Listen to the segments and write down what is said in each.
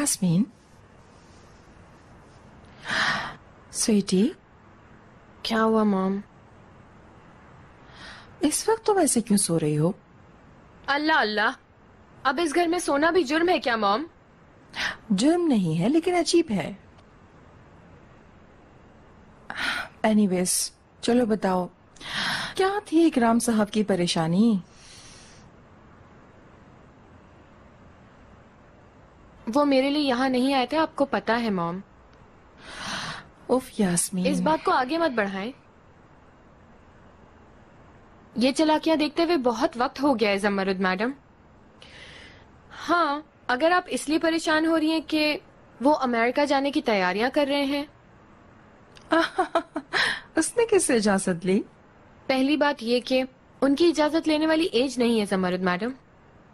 यास्मीन, स्वीटी, क्या हुआ मॉम? इस वक्त तुम ऐसे क्यों सो रही हो? अल्लाह अल्लाह, अब इस घर में सोना भी जुर्म है क्या मॉम? जुर्म नहीं है, लेकिन अजीब है। एनीवेज, चलो बताओ, क्या थी इकराम साहब की परेशानी? वो मेरे लिए यहाँ नहीं आए थे, आपको पता है मॉम। उफ यास्मीन, इस बात को आगे मत बढ़ाएं। ये चालाकियां देखते हुए बहुत वक्त हो गया है जमरुद मैडम। हाँ, अगर आप इसलिए परेशान हो रही हैं कि वो अमेरिका जाने की तैयारियां कर रहे हैं। उसने किससे इजाजत ली? पहली बात ये कि उनकी इजाजत लेने वाली एज नहीं है जमरुद मैडम।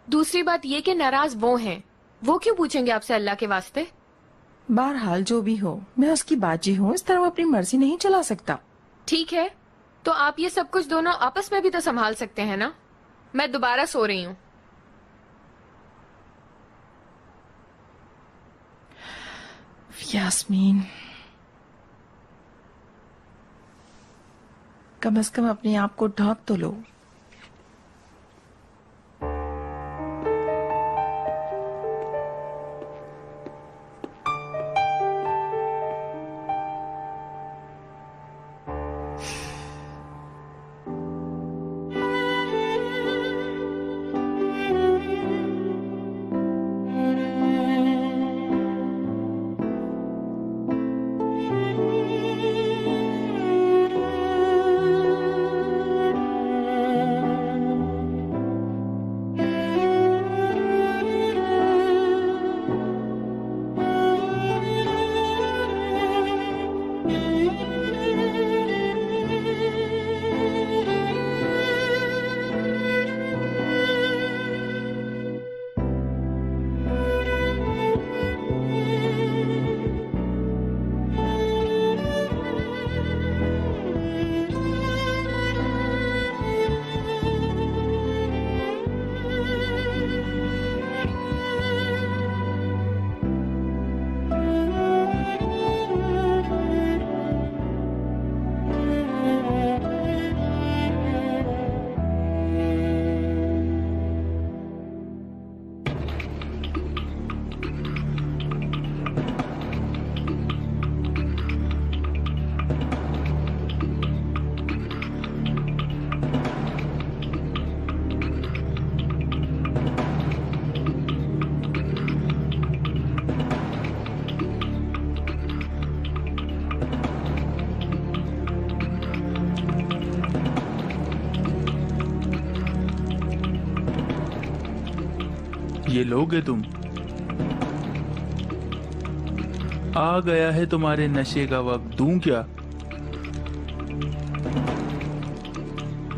दूसरी बात ये कि नाराज वो हैं। वो क्यों पूछेंगे आपसे अल्लाह के वास्ते? बहरहाल जो भी हो, मैं उसकी बाजी हूँ, इस तरह वो अपनी मर्जी नहीं चला सकता। ठीक है, तो आप ये सब कुछ दोनों आपस में भी तो संभाल सकते हैं ना। मैं दोबारा सो रही हूँ। यास्मीन, कम से कम अपने आप को ढांप तो लो। ये लोगे तुम? आ गया है तुम्हारे नशे का वक्त, दूं क्या?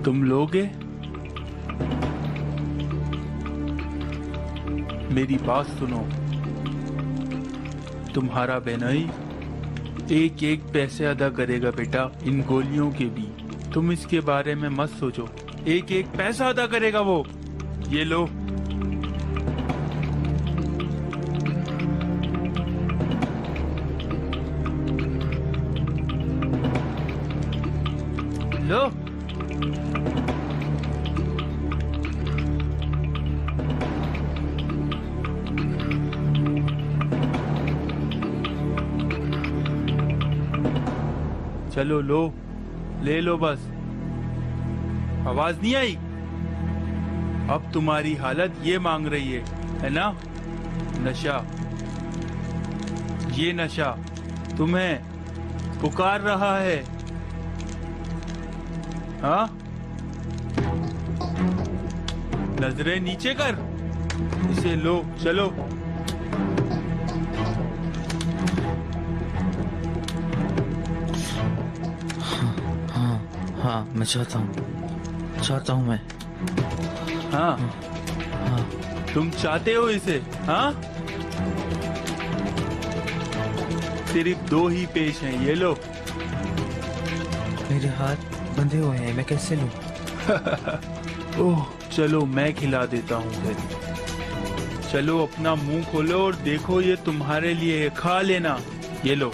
तुम लोगे? मेरी बात सुनो, तुम्हारा बेनई एक एक पैसे अदा करेगा बेटा, इन गोलियों के भी। तुम इसके बारे में मत सोचो, एक एक पैसा अदा करेगा वो। ये लो। लो। चलो लो, ले लो बस। आवाज नहीं आई? अब तुम्हारी हालत ये मांग रही है ना? नशा, ये नशा तुम्हें पुकार रहा है। हाँ, नजरें नीचे कर, इसे लो। चलो। हाँ, मैं चाहता हूँ मैं। हाँ, तुम चाहते हो इसे? हाँ, सिर्फ दो ही पेश हैं, ये लो। मेरे हाथ बंधे हुए हैं, मैं कैसे लूं? ओह, चलो मैं खिला देता हूँ फिर। चलो अपना मुंह खोलो और देखो, ये तुम्हारे लिए है, खा लेना। ये लो।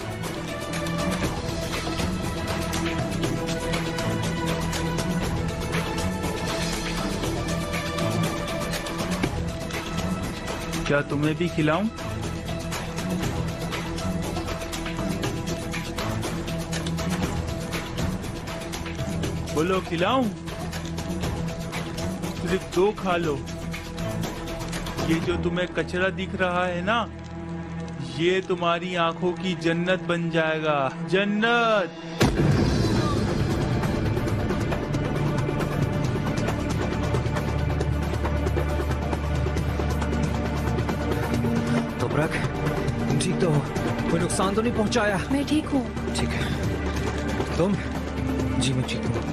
क्या तुम्हें भी खिलाऊं? बोलो, खिलाऊं? सिर्फ 2 खा लो। ये जो तुम्हें कचरा दिख रहा है ना, ये तुम्हारी आंखों की जन्नत बन जाएगा। जन्नत। तोबरक, तुम ठीक तो हो? कोई नुकसान तो नहीं पहुंचाया? मैं ठीक हूँ। ठीक है। तुम? जी मैं ठीक हूँ।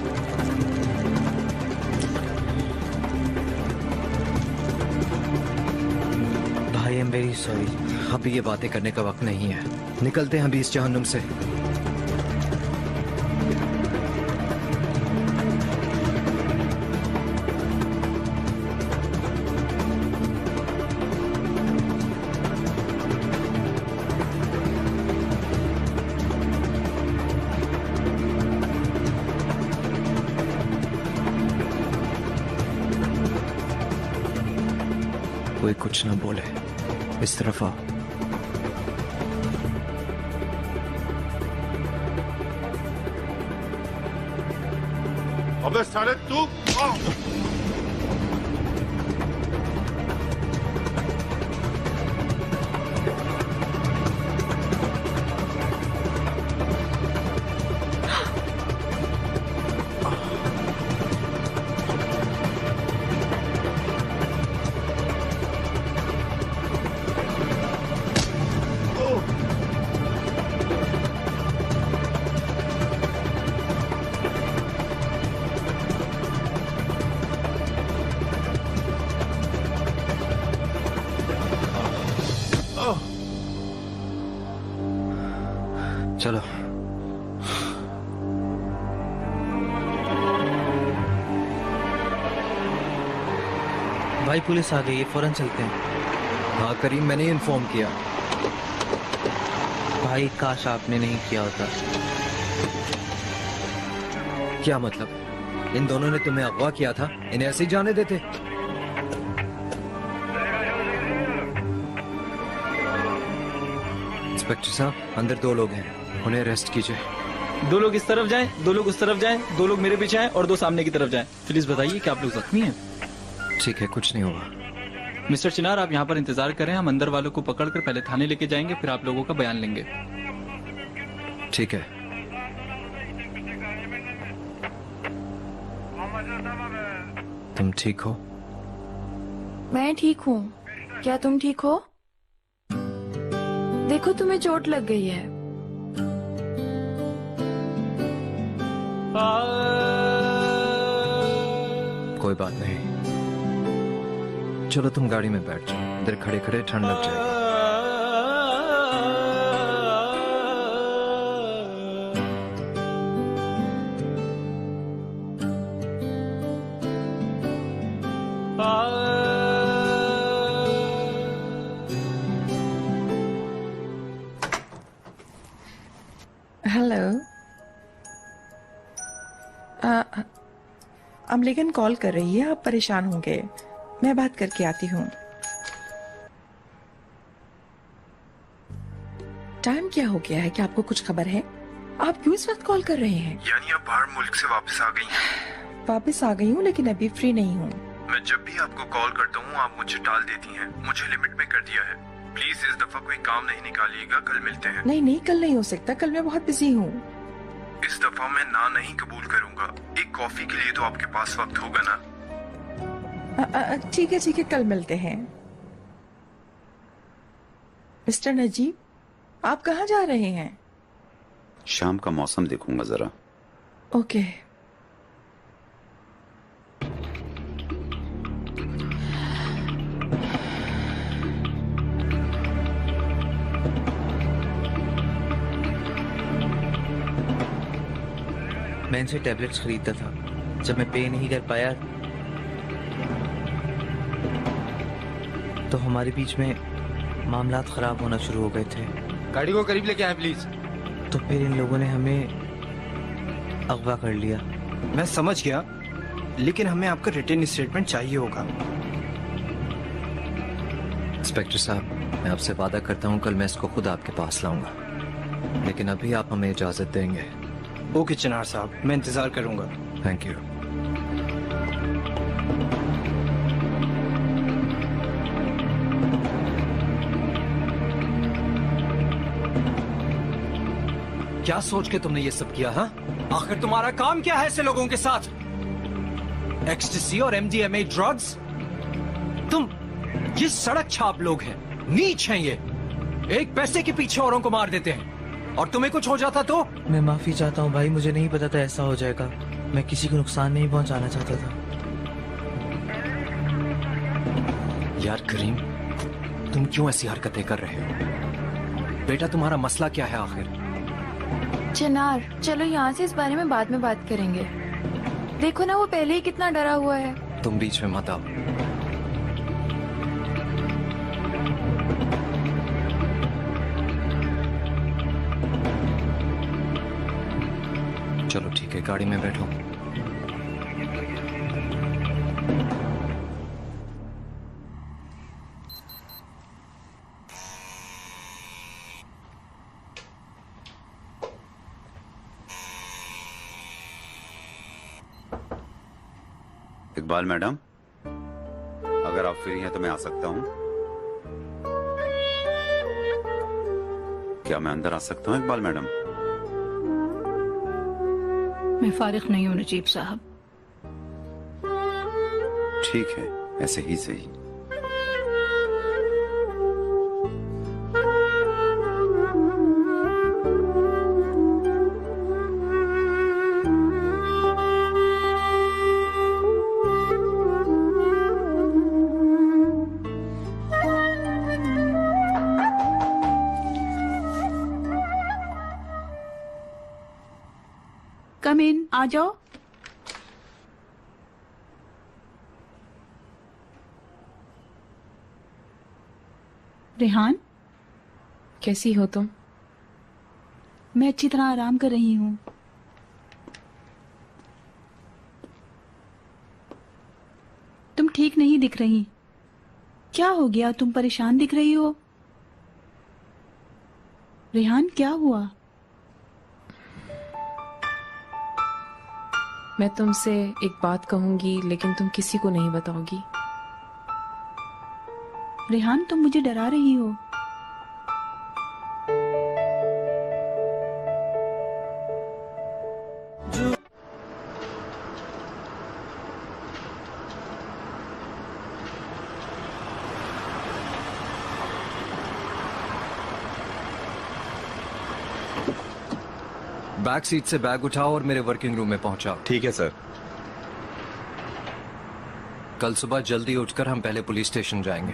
भाई, आई एम वेरी सॉरी। अभी ये बातें करने का वक्त नहीं है। निकलते हैं अभी इस जहन्नुम से। कोई कुछ ना बोले, इस तरफ आओ। अबे साले तू! चलो। भाई पुलिस आ गई है, फौरन चलते हैं। हाँ करीम, मैंने इन्फॉर्म किया। भाई काश आपने नहीं किया होता। क्या मतलब? इन दोनों ने तुम्हें अगवा किया था, इन्हें ऐसे ही जाने देते? इंस्पेक्टर साहब, अंदर 2 लोग हैं, उन्हें अरेस्ट कीजिए। 2 लोग इस तरफ जाएं, 2 लोग उस तरफ जाएं, 2 लोग मेरे पीछे आएं और 2 सामने की तरफ जाएं। प्लीज बताइए कि आप लोग जख्मी हैं? ठीक है, कुछ नहीं होगा। मिस्टर चिनार, आप यहाँ पर इंतजार करें, हम अंदर वालों को पकड़कर पहले थाने लेके जाएंगे, फिर आप लोगों का बयान लेंगे। ठीक है। तुम ठीक हो? मैं ठीक हूँ। क्या तुम ठीक हो? देखो, तुम्हें चोट लग गई है। कोई बात नहीं। चलो तुम गाड़ी में बैठ जाओ, इधर खड़े खड़े ठंड लग जाएगी। हेलो। अमलेगन कॉल कर रही है, आप परेशान होंगे। मैं बात करके आती हूँ। टाइम क्या हो गया है? क्या आपको कुछ खबर है? आप क्यों इस वक्त कॉल कर रहे हैं? यानी आप बाहर मुल्क से वापस आ गई हैं? वापस आ गई हूँ, लेकिन अभी फ्री नहीं हूँ। मैं जब भी आपको कॉल करता हूँ आप मुझे टाल देती हैं। मुझे लिमिट में कर दिया है। प्लीज इस दफा कोई काम नहीं निकालिएगा, कल मिलते हैं। नहीं नहीं, कल नहीं हो सकता, कल मैं बहुत बिजी हूँ। इस दफा मैं ना नहीं कबूल करूंगा। एक कॉफी के लिए तो आपके पास वक्त होगा ना? ठीक है, कल मिलते हैं। मिस्टर नजीब, आप कहाँ जा रहे हैं? शाम का मौसम देखूंगा जरा। ओके। मैं इनसे टैबलेट्स खरीदता था, जब मैं पे नहीं कर पाया तो हमारे बीच में मामलात खराब होना शुरू हो गए थे। गाड़ी को करीब लेके आए प्लीज। तो फिर इन लोगों ने हमें अगवा कर लिया। मैं समझ गया, लेकिन हमें आपका रिटन स्टेटमेंट चाहिए होगा। इंस्पेक्टर साहब, मैं आपसे वादा करता हूँ कल मैं इसको खुद आपके पास लाऊंगा, लेकिन अभी आप हमें इजाजत देंगे? ओके चिनार साहब, मैं इंतजार करूंगा। Thank you. क्या सोच के तुमने ये सब किया? हाँ, आखिर तुम्हारा काम क्या है ऐसे लोगों के साथ? एक्सटेसी और एमडीएमए ड्रग्स? तुम ये सड़क छाप लोग हैं, नीच हैं ये। एक पैसे के पीछे औरों को मार देते हैं, और तुम्हें कुछ हो जाता तो? मैं माफी चाहता हूँ भाई, मुझे नहीं पता था ऐसा हो जाएगा। मैं किसी को नुकसान नहीं पहुंचाना चाहता था। यार करीम, तुम क्यों ऐसी हरकतें कर रहे हो? बेटा तुम्हारा मसला क्या है आखिर? चिनार, चलो यहाँ से इस बारे में बाद में बात करेंगे। देखो ना, वो पहले ही कितना डरा हुआ है। तुम बीच में मत आओ। चलो ठीक है, गाड़ी में बैठो। इकबाल मैडम, अगर आप फ्री हैं तो मैं आ सकता हूँ? क्या मैं अंदर आ सकता हूँ इकबाल मैडम? मैं फारिग नहीं हूँ नजीब साहब। ठीक है, ऐसे ही सही। कम इन, आ जाओ। रेहान, कैसी हो तुम? मैं अच्छी तरह आराम कर रही हूँ। तुम ठीक नहीं दिख रही। क्या हो गया? तुम परेशान दिख रही हो। रेहान, क्या हुआ? मैं तुमसे एक बात कहूंगी, लेकिन तुम किसी को नहीं बताओगी। रेहान, तुम मुझे डरा रही हो। बैक सीट से बैग उठाओ और मेरे वर्किंग रूम में पहुंचाओ। ठीक है सर। कल सुबह जल्दी उठकर हम पहले पुलिस स्टेशन जाएंगे।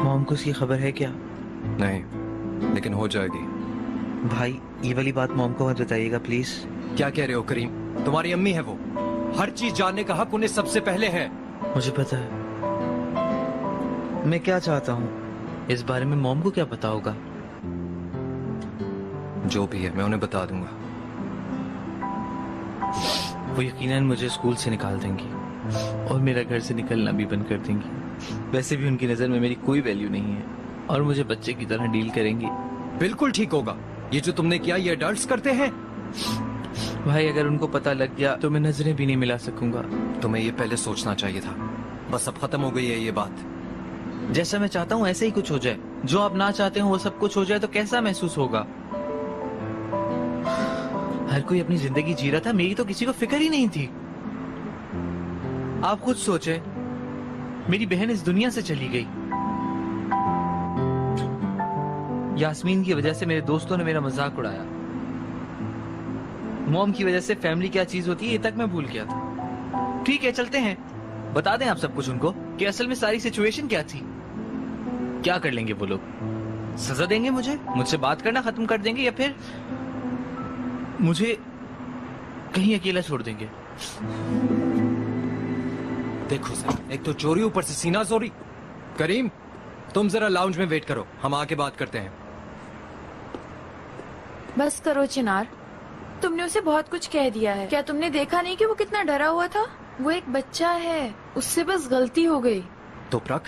मॉम को इसकी खबर है क्या? नहीं, लेकिन हो जाएगी। भाई, ये वाली बात मॉम को मत बताइएगा प्लीज। क्या कह रहे हो करीम? तुम्हारी अम्मी है वो, हर चीज जानने का हक उन्हें सबसे पहले है। मुझे पता है। मैं क्या चाहता हूँ, इस बारे में मॉम को क्या पता होगा? जो भी है मैं उन्हें बता दूंगा। वो यकीनन मुझे स्कूल से निकाल देंगी और मेरा घर से निकलना भी बंद कर देंगी। वैसे भी उनकी नजर में मेरी कोई वैल्यू नहीं है और मुझे बच्चे की तरह डील करेंगी। बिल्कुल ठीक होगा। ये जो तुमने किया ये अडल्ट्स करते हैं। भाई, अगर उनको पता लग गया तो मैं नजरें भी नहीं मिला सकूंगा। तुम्हें ये पहले सोचना चाहिए था। बस अब खत्म हो गई है ये बात। जैसा मैं चाहता हूँ ऐसे ही कुछ हो जाए, जो आप ना चाहते हो वो सब कुछ हो जाए तो कैसा महसूस होगा? हर कोई अपनी जिंदगी जी रहा था, मेरी तो किसी को फिक्र ही नहीं थी। आप खुद सोचे, मेरी बहन इस दुनिया से चली गई। यास्मीन की वजह से मेरे दोस्तों ने मेरा मजाक उड़ाया। मॉम की वजह से फैमिली क्या चीज होती है ये तक मैं भूल गया था। ठीक है, चलते हैं, बता दें आप सब कुछ उनको कि असल में सारी सिचुएशन क्या थी। क्या कर लेंगे वो लोग? सजा देंगे मुझसे बात करना खत्म कर देंगे, या फिर मुझे कहीं अकेला छोड़ देंगे? देखो सर, एक तो चोरी, ऊपर से सीना चोरी। करीम, तुम जरा लाउंज में वेट करो, हम आके बात करते हैं। बस करो चिनार, तुमने उसे बहुत कुछ कह दिया है। क्या तुमने देखा नहीं कि वो कितना डरा हुआ था? वो एक बच्चा है, उससे बस गलती हो गई। तो प्रक,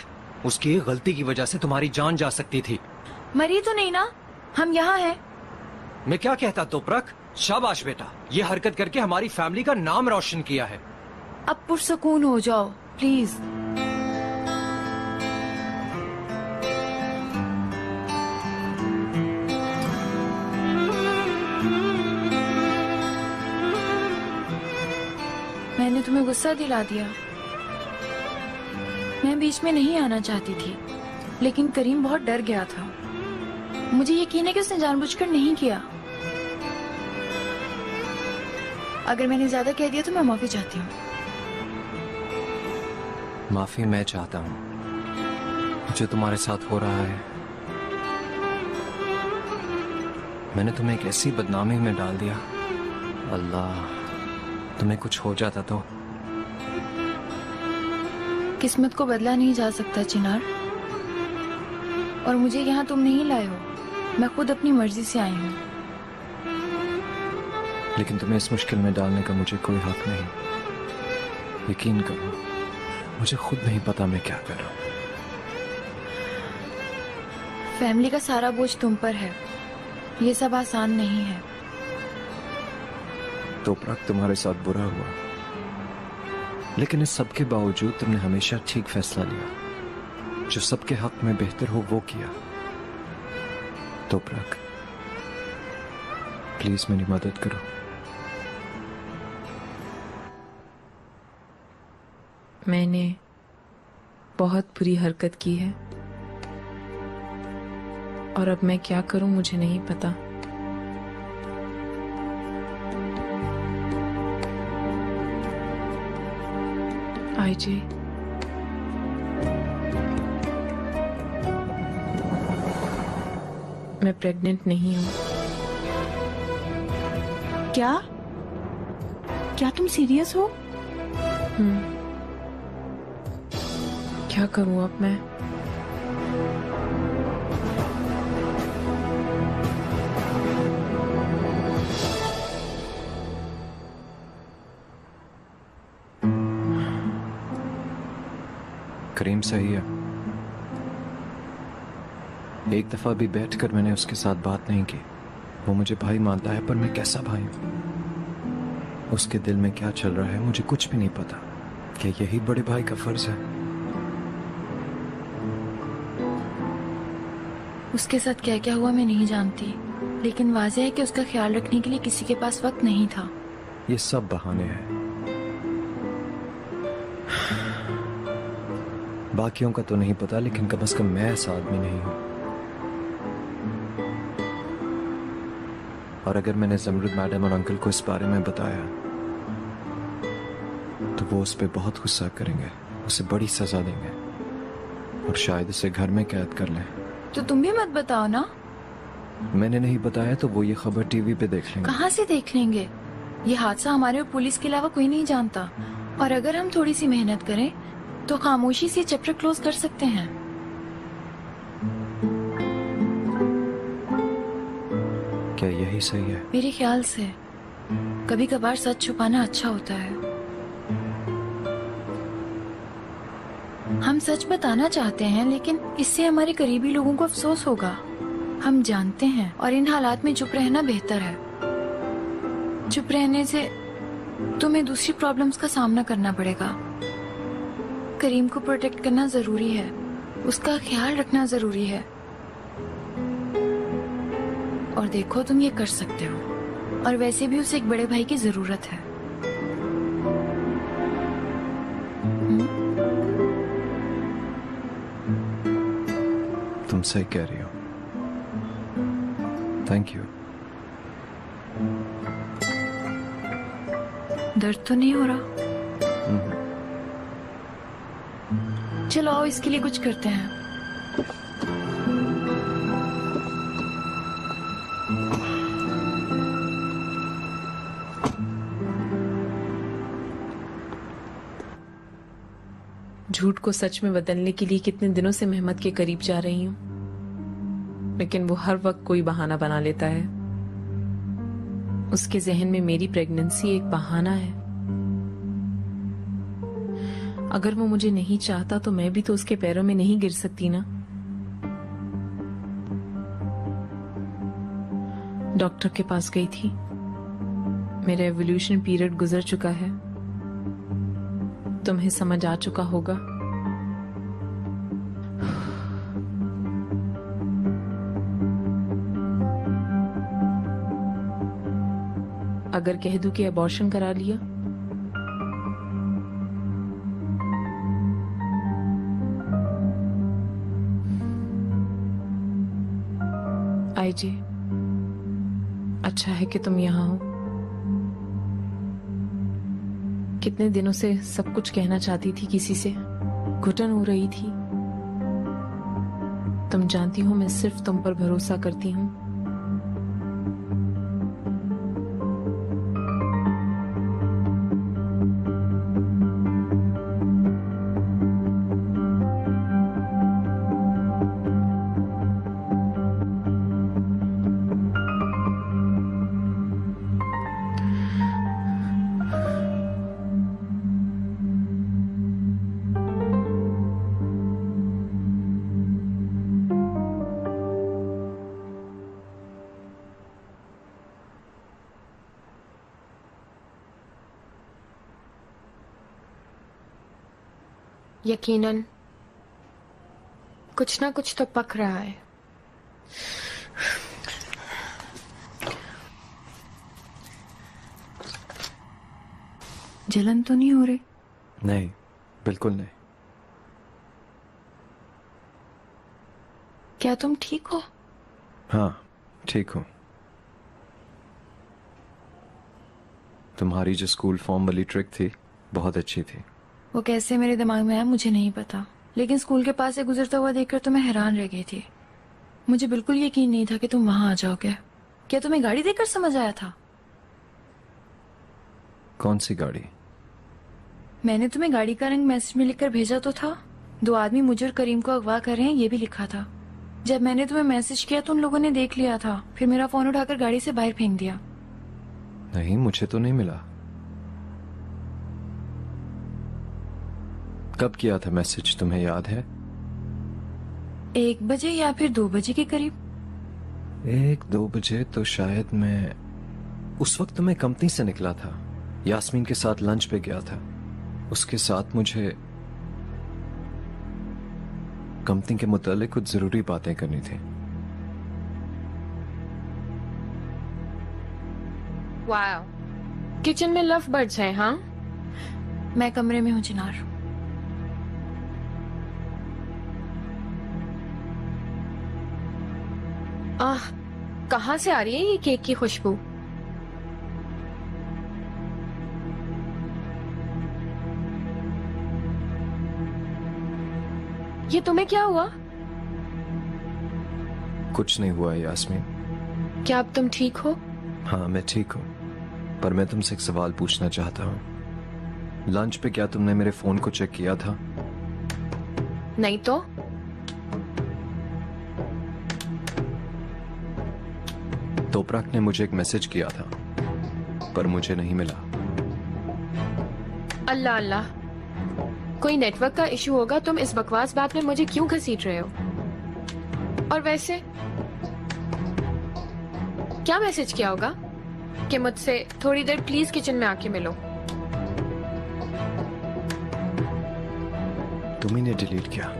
उसकी एक गलती की वजह से तुम्हारी जान जा सकती थी। मरी तो नहीं ना, हम यहाँ हैं। मैं क्या कहता तो प्रक, शाबाश बेटा, ये हरकत करके हमारी फैमिली का नाम रोशन किया है। अब पुरसकून हो जाओ प्लीज। मैंने तुम्हें गुस्सा दिला दिया। मैं बीच में नहीं आना चाहती थी, लेकिन करीम बहुत डर गया था। मुझे यकीन है कि उसने जानबूझकर नहीं किया। अगर मैंने ज्यादा कह दिया तो मैं माफी चाहती हूँ। माफी मैं चाहता हूँ। जो तुम्हारे साथ हो रहा है, मैंने तुम्हें एक ऐसी बदनामी में डाल दिया। अल्लाह, तुम्हें कुछ हो जाता तो। किस्मत को बदला नहीं जा सकता चिनार, और मुझे यहाँ तुम नहीं लाए हो, मैं खुद अपनी मर्जी से आई हूँ। लेकिन तुम्हें इस मुश्किल में डालने का मुझे कोई हक नहीं। यकीन करो, मुझे खुद नहीं पता मैं क्या कर रहा हूँ। फैमिली का सारा बोझ तुम पर है, ये सब आसान नहीं है। तो प्रक, तुम्हारे साथ बुरा हुआ, लेकिन इस सब के बावजूद तुमने हमेशा ठीक फैसला लिया। जो सबके हक में बेहतर हो वो किया। तो प्रक, प्लीज मेरी मदद करो। मैंने बहुत बुरी हरकत की है, और अब मैं क्या करूं मुझे नहीं पता। आईजे, मैं प्रेग्नेंट नहीं हूं। क्या? क्या तुम सीरियस हो? क्या करूं अब मैं? करीम सही है। एक दफा भी बैठकर मैंने उसके साथ बात नहीं की। वो मुझे भाई मानता है, पर मैं कैसा भाई हूं? उसके दिल में क्या चल रहा है मुझे कुछ भी नहीं पता। क्या यही बड़े भाई का फर्ज है? उसके साथ क्या क्या हुआ मैं नहीं जानती, लेकिन वाज़ेह है कि उसका ख्याल रखने के लिए किसी के पास वक्त नहीं था। ये सब बहाने हैं। बाकियों का तो नहीं पता, लेकिन कम से कम मैं ऐसा आदमी नहीं हूं। और अगर मैंने जमरुद मैडम और अंकल को इस बारे में बताया तो वो उस पर बहुत गुस्सा करेंगे, उसे बड़ी सजा देंगे और शायद उसे घर में कैद कर लें। तो तुम भी मत बताओ ना। मैंने नहीं बताया तो वो ये खबर टीवी पे देख लेंगे। कहाँ से देख लेंगे? ये हादसा हमारे और पुलिस के अलावा कोई नहीं जानता, और अगर हम थोड़ी सी मेहनत करें तो खामोशी से चैप्टर क्लोज कर सकते हैं। क्या यही सही है? मेरे ख्याल से कभी कभार सच छुपाना अच्छा होता है। हम सच बताना चाहते हैं, लेकिन इससे हमारे करीबी लोगों को अफसोस होगा। हम जानते हैं, और इन हालात में चुप रहना बेहतर है। चुप रहने से तुम्हें दूसरी प्रॉब्लम्स का सामना करना पड़ेगा। करीम को प्रोटेक्ट करना जरूरी है, उसका ख्याल रखना जरूरी है। और देखो, तुम ये कर सकते हो, और वैसे भी उसे एक बड़े भाई की जरूरत है। तुम सही कह रही हो। Thank you. दर्द तो नहीं हो रहा? चलो आओ, इसके लिए कुछ करते हैं। झूठ को सच में बदलने के लिए कितने दिनों से मेहमत के करीब जा रही हूँ, लेकिन वो हर वक्त कोई बहाना बना लेता है। उसके जहन में मेरी प्रेगनेंसी एक बहाना है। अगर वो मुझे नहीं चाहता तो मैं भी तो उसके पैरों में नहीं गिर सकती ना। डॉक्टर के पास गई थी। मेरा एवोल्यूशन पीरियड गुजर चुका है। तुम्हें समझ आ चुका होगा। अगर कह दूं कि अबॉर्शन करा लिया, आईजे, अच्छा है कि तुम यहाँ हो। कितने दिनों से सब कुछ कहना चाहती थी किसी से, घुटन हो रही थी। तुम जानती हो मैं सिर्फ तुम पर भरोसा करती हूँ। यकीनन कुछ ना कुछ तो पक रहा है। जलन तो नहीं हो रही? नहीं, बिल्कुल नहीं। क्या तुम ठीक हो? हाँ, ठीक हूँ। तुम्हारी जो स्कूल फॉर्म वाली ट्रिक थी बहुत अच्छी थी। वो कैसे मेरे दिमाग में आया मुझे नहीं पता, लेकिन स्कूल के पास से गुजरता हुआ देखकर तो मैं हैरान रह गई थी। मुझे बिल्कुल यकीन नहीं था कि तुम वहां आ जाओगे। क्या तुम्हें गाड़ी देखकर समझ आया था? कौन सी गाड़ी? मैंने तुम्हें गाड़ी का रंग मैसेज में लिखकर भेजा तो था। 2 आदमी मुझे और करीम को अगवा कर रहे हैं, ये भी लिखा था। जब मैंने तुम्हें मैसेज किया तो उन लोगों ने देख लिया था, फिर मेरा फोन उठाकर गाड़ी से बाहर फेंक दिया। नहीं, मुझे तो नहीं मिला। कब किया था मैसेज, तुम्हें याद है? 1 बजे या फिर 2 बजे के करीब। 1-2 बजे तो शायद मैं उस वक्त मैं कंपनी से निकला था, यास्मीन के साथ लंच पे गया था। उसके साथ मुझे कंपनी के मुतालिक कुछ जरूरी बातें करनी थी। वाओ, किचन में लव बर्ड्स हैं। हाँ, मैं कमरे में हूँ चिनार। कहाँ से आ रही है ये केक की खुशबू? ये तुम्हें क्या हुआ? कुछ नहीं हुआ यास्मीन। क्या अब तुम ठीक हो? हाँ, मैं ठीक हूँ, पर मैं तुमसे एक सवाल पूछना चाहता हूँ। लंच पे क्या तुमने मेरे फोन को चेक किया था? नहीं तो। तोपराक ने मुझे एक मैसेज किया था, पर मुझे नहीं मिला। अल्लाह अल्लाह, कोई नेटवर्क का इशू होगा। तुम इस बकवास बात में मुझे क्यों घसीट रहे हो? और वैसे क्या मैसेज किया होगा कि मुझसे थोड़ी देर प्लीज किचन में आके मिलो? तुम्ही ने डिलीट किया।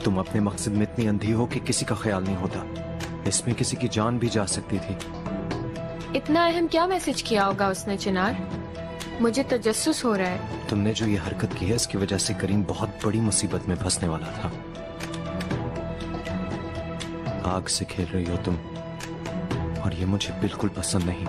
तुम अपने मकसद में इतनी अंधी हो कि किसी का ख्याल नहीं होता। इसमें किसी की जान भी जा सकती थी। इतना अहम क्या मैसेज किया होगा उसने चिनार? मुझे तजस्सुस हो रहा है। तुमने जो ये हरकत की है इसकी वजह से करीम बहुत बड़ी मुसीबत में फंसने वाला था। आग से खेल रही हो तुम, और ये मुझे बिल्कुल पसंद नहीं।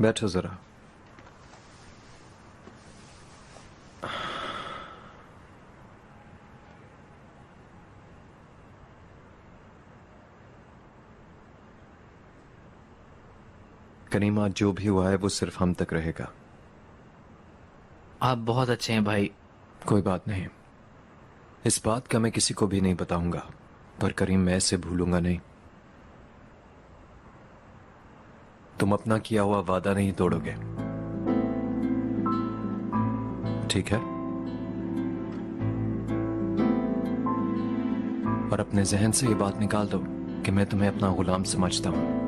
बैठो जरा। करीम, आज जो भी हुआ है वो सिर्फ हम तक रहेगा। आप बहुत अच्छे हैं भाई। कोई बात नहीं, इस बात का मैं किसी को भी नहीं बताऊंगा, पर करीम मैं इसे भूलूंगा नहीं। तुम अपना किया हुआ वादा नहीं तोड़ोगे, ठीक है? और अपने जहन से ये बात निकाल दो कि मैं तुम्हें अपना गुलाम समझता हूं।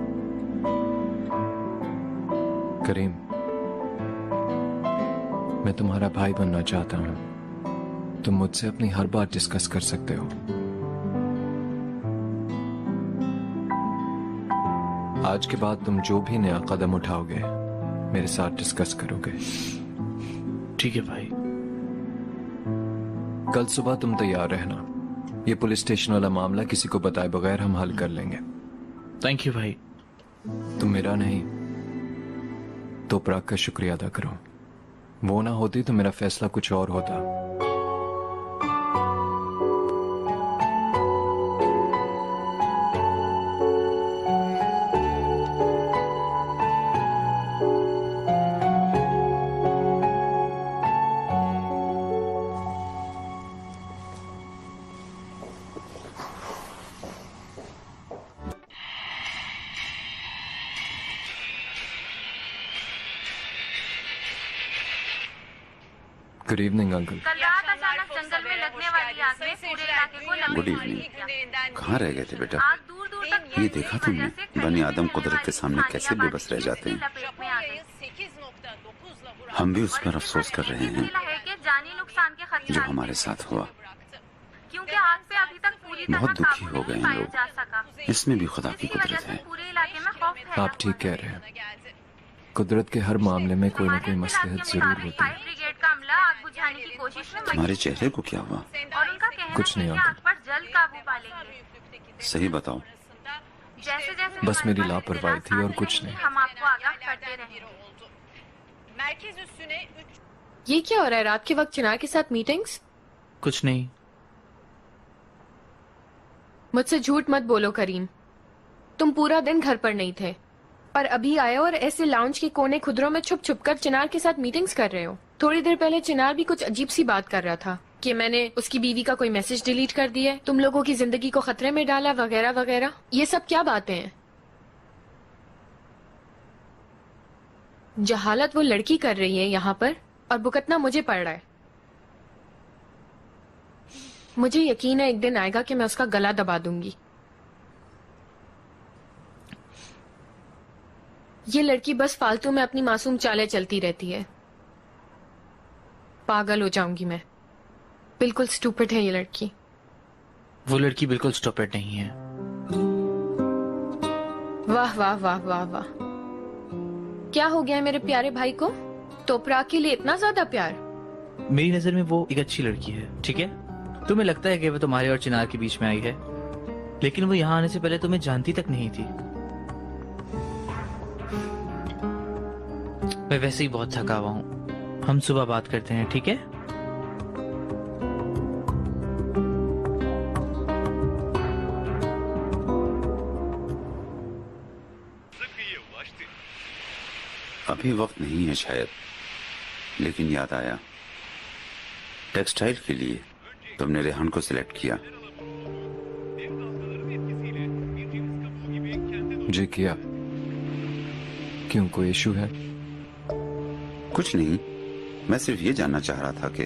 करीम, मैं तुम्हारा भाई बनना चाहता हूं। तुम मुझसे अपनी हर बात डिस्कस कर सकते हो। आज के बाद तुम जो भी नया कदम उठाओगे मेरे साथ डिस्कस करोगे। ठीक है भाई। कल सुबह तुम तैयार रहना। ये पुलिस स्टेशन वाला मामला किसी को बताए बगैर हम हल कर लेंगे। थैंक यू भाई। तुम मेरा नहीं तो प्राग का शुक्रिया अदा करो। वो ना होती तो मेरा फैसला कुछ और होता। Good evening uncle. कल रात अचानक जंगल में लगने वाली आग ने पूरे इलाके को लपेट गुड लिया। इवनिंग। कहाँ रह गए थे बेटा? आग दूर दूर तक ये देखा तुमने बनी आदम कुदरत के सामने कैसे बेबस रह जाते हैं। लपेट में आ गई। हम भी उस पर अफसोस कर रहे हैं है कि जानी नुकसान के खतरे जो हमारे साथ हुआ। क्योंकि आग पे अभी तक पूरी तरह बहुत दुखी काबू हो गए नहीं हैं पाया लोग। जा सका। इसमें भी खुदा की इसी वजह कुदरत से है। पूरे इलाके में खौफ फैला आप ठीक कह रहे हैं। कुदरत के हर मामले में कोई ना कोई मसलहत जरूर होती है। फायर ब्रिगेड का अमला आग बुझाने की कोशिश में तुम्हारे चेहरे को क्या हुआ? और उनका कहना कुछ नहीं है कि अंकल। आग पर जल्द काबू पा लेंगे। सही बताओ। जैसे जैसे बस मेरी लापरवाही थी और कुछ नहीं। हम आपको आगाह करते रहेंगे। ये क्या हो रहा है रात के वक्त चिनार के साथ मीटिंग्स? कुछ नहीं। मुझसे झूठ मत बोलो करीम, तुम पूरा दिन घर पर नहीं थे और अभी आए और ऐसे लाउंज के कोने खुदरों में छुप छुप कर चिनार के साथ मीटिंग्स कर रहे हो। थोड़ी देर पहले चिनार भी कुछ अजीब सी बात कर रहा था कि मैंने उसकी बीवी का कोई मैसेज डिलीट कर दिया, तुम लोगों की जिंदगी को खतरे में डाला वगैरह वगैरह। ये सब क्या बातें हैं? जहालत वो लड़की कर रही है यहाँ पर और भुगतना मुझे पड़ रहा है। मुझे यकीन है एक दिन आएगा कि मैं उसका गला दबा दूंगी। ये लड़की बस फालतू में अपनी मासूम चालें चलती रहती है। पागल हो जाऊंगी मैं। बिल्कुल स्टूपिड है ये लड़की। वो लड़की बिल्कुल स्टूपिड नहीं है। वाह वाह वाह वाह वाह। क्या हो गया है मेरे प्यारे भाई को? तोपरा के लिए इतना ज्यादा प्यार? मेरी नजर में वो एक अच्छी लड़की है, ठीक है? तुम्हें लगता है कि वो तुम्हारे और चिनार के बीच में आई है, लेकिन वो यहाँ आने से पहले तुम्हें जानती तक नहीं थी। मैं वैसे ही बहुत थका हुआ हूँ। हम सुबह बात करते हैं, ठीक है? अभी वक्त नहीं है शायद, लेकिन याद आया, टेक्सटाइल के लिए तुमने रेहान को सिलेक्ट किया। जी किया। क्यों, कोई इशू है? कुछ नहीं, मैं सिर्फ ये जानना चाह रहा था कि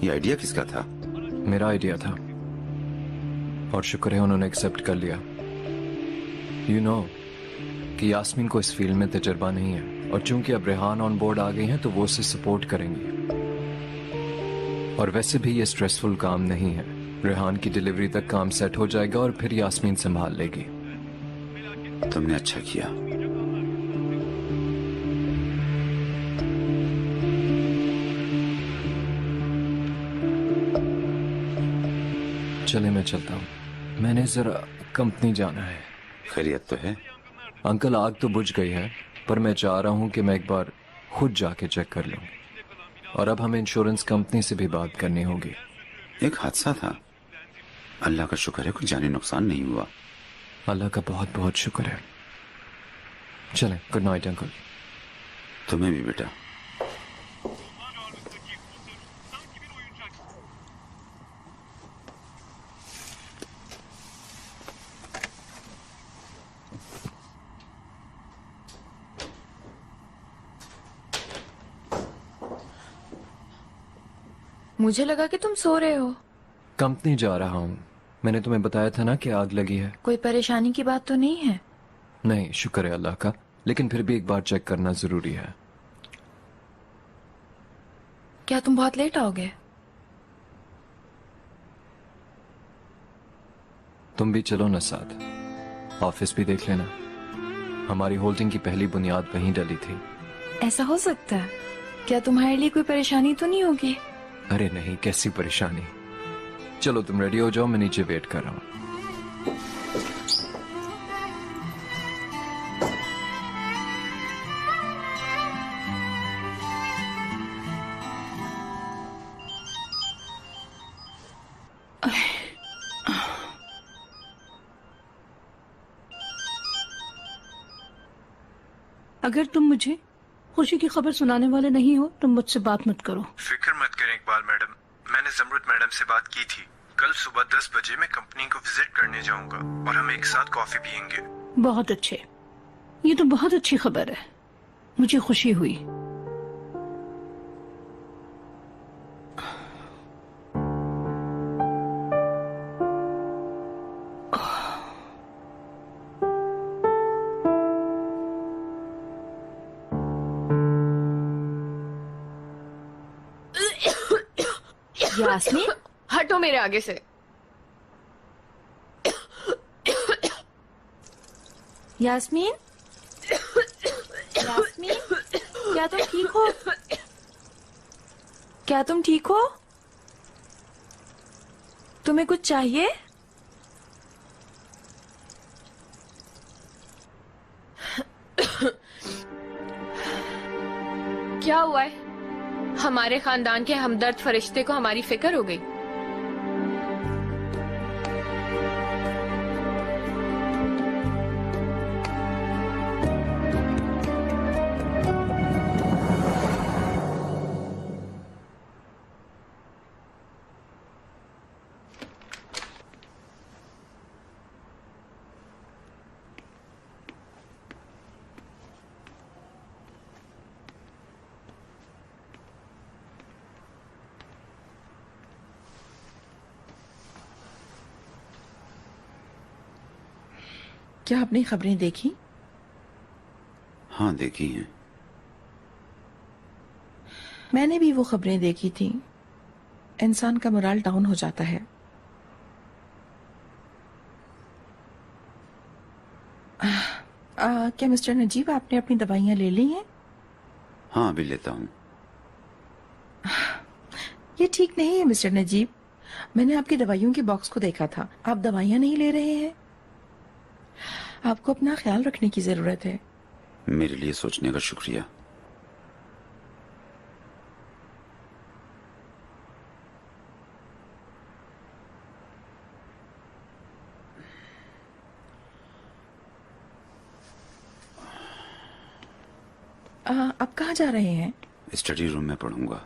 ये आइडिया किसका था? मेरा आइडिया था और शुक्र है उन्होंने एक्सेप्ट कर लिया। यू नो कि यास्मीन को इस फील्ड में तजर्बा नहीं है और चूंकि अब रेहान ऑन बोर्ड आ गई हैं तो वो उसे सपोर्ट करेंगी। और वैसे भी ये स्ट्रेसफुल काम नहीं है। रेहान की डिलीवरी तक काम सेट हो जाएगा और फिर यास्मीन संभाल लेगी। तुमने अच्छा किया। चले मैं चलता हूँ, मैंने जरा कंपनी जाना है। खैरियत तो है? अंकल आग तो बुझ गई है पर मैं चाह रहा हूं कि मैं एक बार खुद जाके चेक कर लूं। और अब हमें इंश्योरेंस कंपनी से भी बात करनी होगी। एक हादसा था, अल्लाह का शुक्र है कोई जानी नुकसान नहीं हुआ। अल्लाह का बहुत बहुत शुक्र है। चलें, गुड नाइट अंकल। तुम्हें भी बेटा। मुझे लगा कि तुम सो रहे हो। कंपनी जा रहा हूं। मैंने तुम्हें बताया था ना कि आग लगी है। कोई परेशानी की बात तो नहीं है? नहीं, शुक्र है अल्लाह का, लेकिन फिर भी एक बार चेक करना जरूरी है। क्या तुम बहुत लेट आओगे? तुम भी चलो ना साथ, ऑफिस भी देख लेना। हमारी होल्डिंग की पहली बुनियाद वहीं डली थी। ऐसा हो सकता है? क्या तुम्हारे लिए कोई परेशानी तो नहीं होगी? अरे नहीं, कैसी परेशानी। चलो तुम रेडी हो जाओ, मैं नीचे वेट कर रहा हूं। अगर तुम मुझे खुशी की खबर सुनाने वाले नहीं हो तो मुझसे बात मत करो। फिक्र मत करें इकबाल मैडम, मैंने जमरुद मैडम से बात की थी। कल सुबह 10 बजे मैं कंपनी को विजिट करने जाऊंगा और हम एक साथ कॉफी पियेंगे। बहुत अच्छे, ये तो बहुत अच्छी खबर है, मुझे खुशी हुई। यास्मीन, हटो मेरे आगे से। यास्मीन, यास्मीन, क्या तुम ठीक हो? क्या तुम ठीक हो? तुम्हें कुछ चाहिए? क्या हुआ है? हमारे खानदान के हमदर्द फरिश्ते को हमारी फिक्र हो गई। क्या आपने खबरें देखी? हाँ देखी हैं। मैंने भी वो खबरें देखी थी। इंसान का मोराल डाउन हो जाता है। क्या मिस्टर नजीब आपने अपनी दवाइयाँ ले ली हैं? हाँ अभी लेता हूँ। ये ठीक नहीं है मिस्टर नजीब। मैंने आपकी दवाइयों के बॉक्स को देखा था। आप दवाइयाँ नहीं ले रहे हैं। आपको अपना ख्याल रखने की जरूरत है। मेरे लिए सोचने का शुक्रिया। आप कहाँ जा रहे हैं? स्टडी रूम में पढ़ूंगा।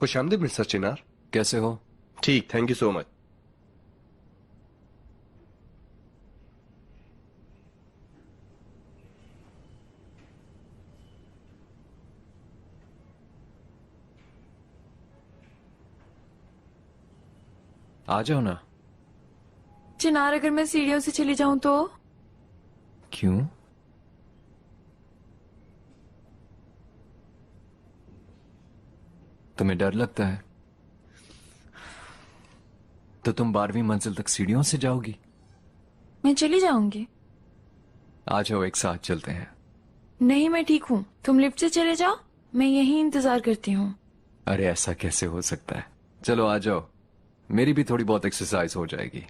खुशामदीद मिस्टर चिनार। कैसे हो? ठीक, थैंक यू सो मच। आ जाओ ना। चिनार, अगर मैं सीढ़ियों से चली जाऊं तो? क्यों? तुम्हें डर लगता है? तो तुम 12वीं मंजिल तक सीढ़ियों से जाओगी? मैं चली जाऊंगी। आ जाओ, एक साथ चलते हैं। नहीं, मैं ठीक हूँ, तुम लिफ्ट से चले जाओ, मैं यहीं इंतजार करती हूँ। अरे ऐसा कैसे हो सकता है? चलो आ जाओ, मेरी भी थोड़ी बहुत एक्सरसाइज हो जाएगी।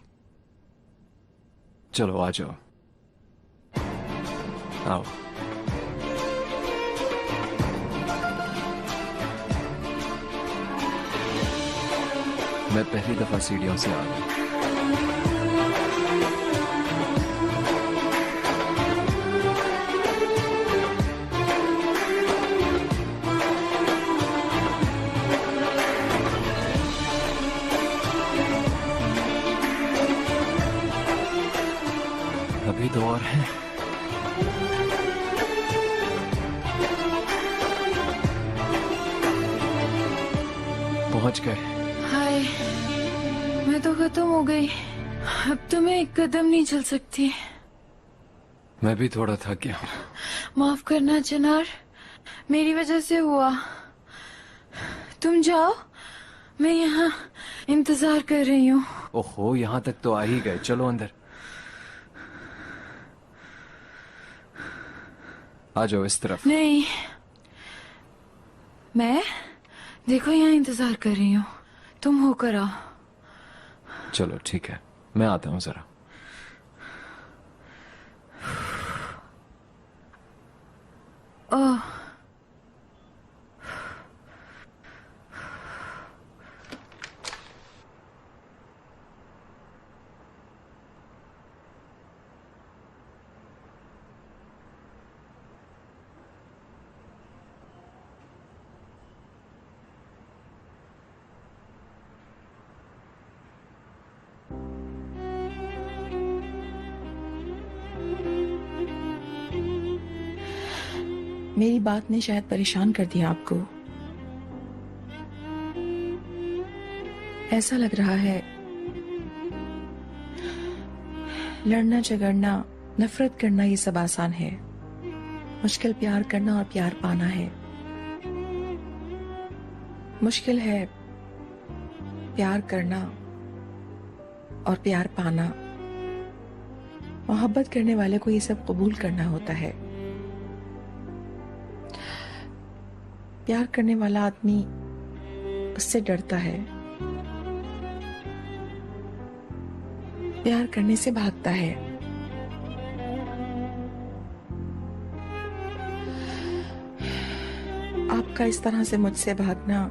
चलो आ जाओ, आओ। मैं पहली दफा सीढ़ियों से आ गया। अभी तो और है। पहुंच गए। हाय, मैं तो खत्म हो गई, अब तो मैं एक कदम नहीं चल सकती। मैं भी थोड़ा थक गया। माफ करना चिनार, मेरी वजह से हुआ। तुम जाओ, मैं यहाँ इंतजार कर रही हूँ। ओहो, यहाँ तक तो आ ही गए, चलो अंदर। आ जाओ इस तरफ। नहीं, मैं देखो यहाँ इंतजार कर रही हूँ, तुम होकर आओ। चलो ठीक है, मैं आता हूँ जरा। ओह, मेरी बात ने शायद परेशान कर दिया आपको। ऐसा लग रहा है लड़ना झगड़ना, नफरत करना ये सब आसान है, मुश्किल प्यार करना और प्यार पाना है। मुश्किल है प्यार करना और प्यार पाना। मोहब्बत करने वाले को ये सब कबूल करना होता है। प्यार करने वाला आदमी उससे डरता है, प्यार करने से भागता है। आपका इस तरह से मुझसे भागना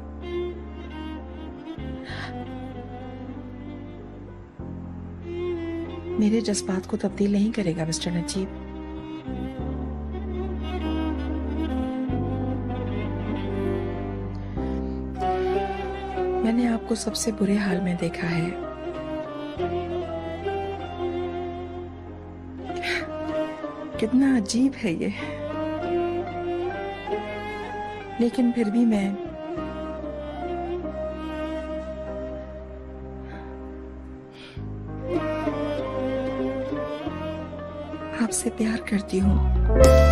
मेरे जज्बात को तब्दील नहीं करेगा मिस्टर नजीब। मैंने आपको सबसे बुरे हाल में देखा है। कितना अजीब है ये, लेकिन फिर भी मैं आपसे प्यार करती हूँ।